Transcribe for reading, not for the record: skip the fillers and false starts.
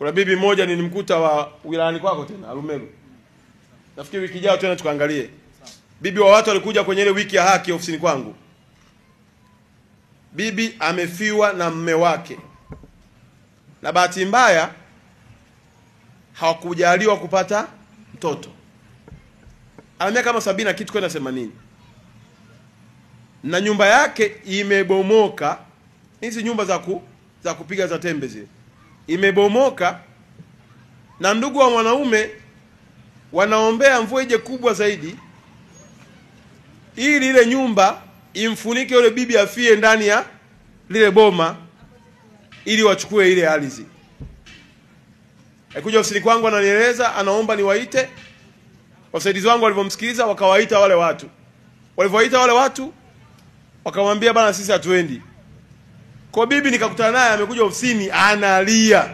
Kuna bibi moja nilimkuta wa wilayani kwako tena Arumeru. Nafikiri wiki ijayo tena tukaangalie. Bibi wa watu walikuja kwenye ile wiki ya haki ofisini kwangu. Bibi amefiwa na mume wake. Na bahati mbaya hawakujaliwa kupata mtoto. Ana miaka kama 70 na kitu kwenda 80. Na nyumba yake imebomoka. Hizi nyumba za kupiga za tembe zile. Imebomoka na ndugu wa mwanaume wanaombea mvua ije kubwa zaidi ili ile nyumba imfunike yule bibi afie ndani ya lile boma ili wachukue ile ardhi. Alikuja ofisini kwangu ananieleza, anaomba niwaite. Wasaidizi wangu walivomsikiliza wakawaita wale watu. Walivyowaita wale watu wakamwambia bana sisi hatuendi. Kwa bibi nikakutana naye amekuja ofisini analia.